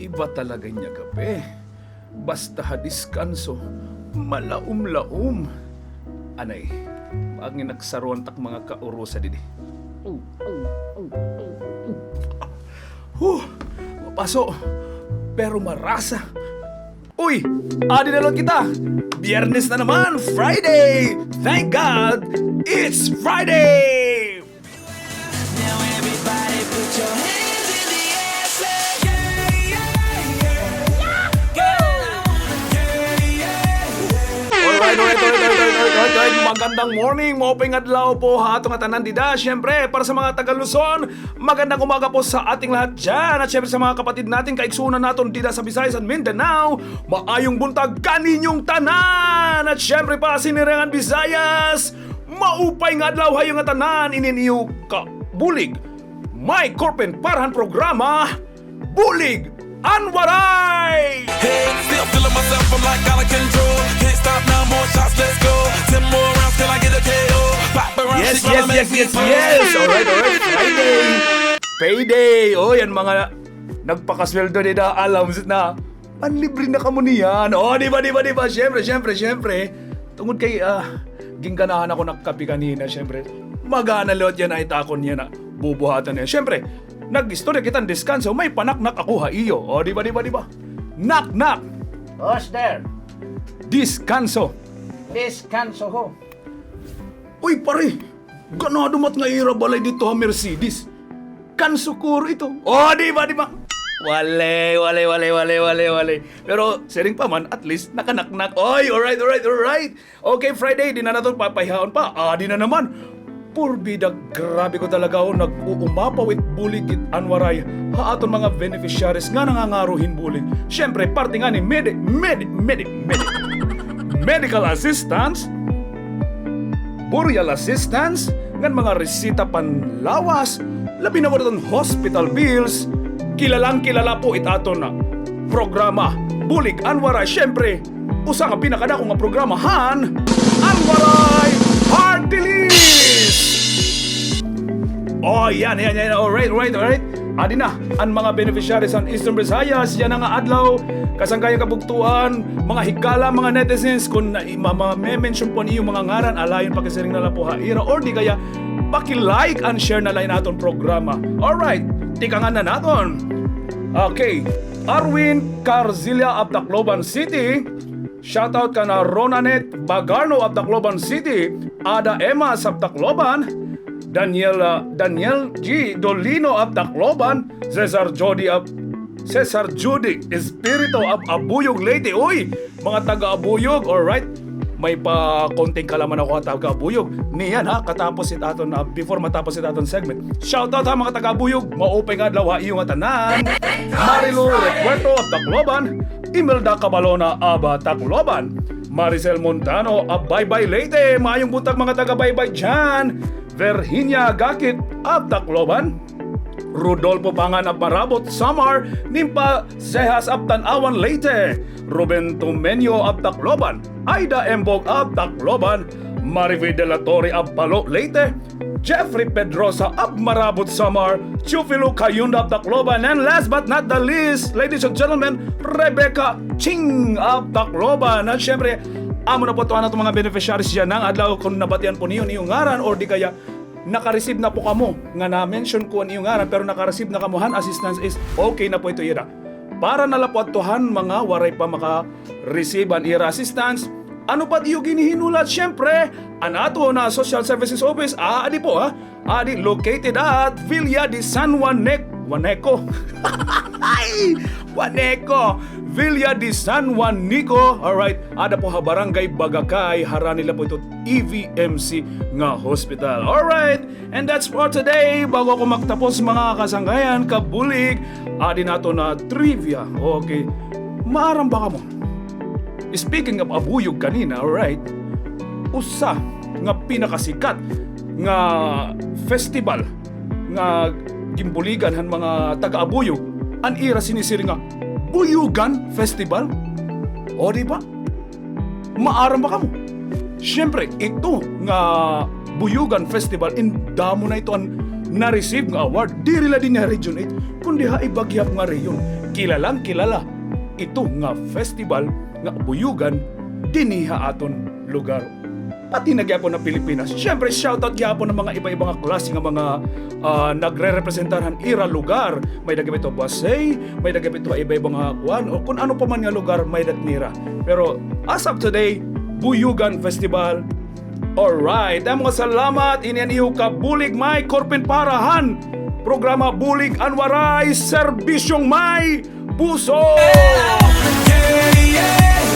Iba talaga niya gabi. Basta hadiskanso, malaum-laum. Anay, maagin nagsaruan tak mga kaurusa didi. Mapaso, pero marasa. Uy, adi na lang kita. Biyernes na naman, Friday! Thank God, it's Friday! Now everybody put your hands in the air, say yeah, yeah, yeah. Girl, I wanna Alright. Magandang morning, mauping adlaw po ha atong atanan dida. Siyempre, para sa mga taga Luzon, magandang umaga po sa ating lahat dyan. At siyempre sa mga kapatid natin, kaigsunan natin dida sa Visayas at Mindanao, maayong buntag kaninyong tanan. At siyempre pa sinirangan Visayas, maupay nga adlaw hayong atanan ininiyo ka bulig. May korpen parahan programa, Bulig Anwaray! Hey, still feeling myself, I'm like out of control. Can't stop now, more shots, let's go. 10 more rounds till I get a KO. Pop around, Yes. she tryna make me fall. Alright. Friday. Payday. O, yan mga nagpakasweldo nila. Alam na, manlibre na kamo niyan. O, di ba? Siyempre. Tungod kay, gingganahan ako nagkapi kanina, siyempre. Magana lot yan ay takon niya na bubuhatan niya. Siyempre, nag-istorya kitang deskanso, may panaknak ako ha iyo. O, di ba? Knock. Who's there? Deskanso. Descanso ho. Uy, pare! Ganado mat nga ira balay dito ha Mercedes. Kansukuro ito. Oh, di ba? Wale. Pero, sering pa man, at least, nakanaknak. Oy, alright. Okay, Friday, di na natin papahihaon pa. Di na naman. Purbida, grabe ko talaga ako nag-uumapaw with Bulig it Anwaray ha aton mga beneficiaries nga nangangaruhin bulig. Siyempre, parte nga ni medical assistance, burial assistance, ngan mga resita panlawas, labi na mo hospital bills, kilala po itaton na programa Bulig Anwaray. Siyempre, usa nga pinakadako nga programahan, Anwaray Heart Release! Oh, yan. Alright. Adi na, ang mga beneficiaries sa Eastern Visayas, yan ang adlaw, kasangkayang kabugtuan, mga higala, mga netizens, kung ma-mention po niyo mga ngaran, alayon pakisiring na lang po haira, or di kaya, paki-like and share na lang natin programa. Alright, tikangan na natin. Okay, Arwin Carzilla of Tacloban City, shoutout ka na Ronanet Bagarno of Tacloban City, Ada Emma of Tacloban, Daniel G. Dolino of Tacloban, Cesar Judy Espirito of Abuyog Leyte. Uy, mga taga-Abuyog, alright? May pa konting kalaman ako ang taga-Abuyog. Niyan ha, katapos itaton na before matapos itaton segment. Shoutout ha mga taga-Abuyog, maupay nga adlaw ha iyong tanan. Marilu Recuerto of Tacloban, Imelda Cabalona of Tacloban, Maricel Montano of Baybay Leyte. Maayong buntag mga taga-Baybay dyan. Virginia Gakit of Tacloban, Rodolfo Pangan of Marabot, Samar, Nimpa Sehas of Tanawan Leyte, Ruben Tumenyo of Tacloban, Aida Embog of Tacloban, Marivi de la Torre of Palo Leyte, Jeffrey Pedrosa of Marabot, Samar, Chufilo Kayunda of Tacloban, and last but not the least, ladies and gentlemen, Rebecca Ching of Tacloban. At syempre, amo na po ito na itong mga beneficiaries dyan ng adlaw kung nabatian po niyo niyong ngaran or di kaya nakareceive na po kamo nga na-mention ko niyong ngaran pero nakareceive na kamuhan assistance is okay na po ito ira. Para nalapuatuhan mga waray pa maka-receive ang ira assistance, ano pa diyo ginihinulat? Siyempre, anato na Social Services Office, adi po adi located at Villa de San Juaneco. Villa de San Juanico. Alright, ada po ha Barangay Bagakay, hara nila po ito EVMC nga hospital. Alright, and that's for today. Bago ako magtapos mga kasanggayan, kabulig, adi nato na trivia. Okay, maaram ba ka mo? Speaking of Abuyog kanina, alright, usa nga pinakasikat nga festival nga gimbuligan han mga taga-Abuyog, an ira sinisiri nga Buyugan Festival. O di ba? Maaram ba ka mo? Siyempre, ito nga Buyugan Festival, indamo na ito ang na-receive nga award. Di rila din nga Region 8, kundi ha ibagyap nga reyon. Kilalang kilala ito nga festival nga buyugan diniha aton lugar. Pati nagyapon ng Pilipinas. Siyempre, shoutout gyapon ng mga iba-ibang klase nga mga nagre-representahan ira lugar. May nagabit ito Basay, may nagabit ito iba-ibang kwan, o kung ano pa man nga lugar, may nira. Pero as of today, Buyugan Festival. Alright, ang mga salamat, inianiho ka Bulig May Korpin Parahan. Programa Bulig Anwaray, Serbisyong May Buso! Yeah, yeah.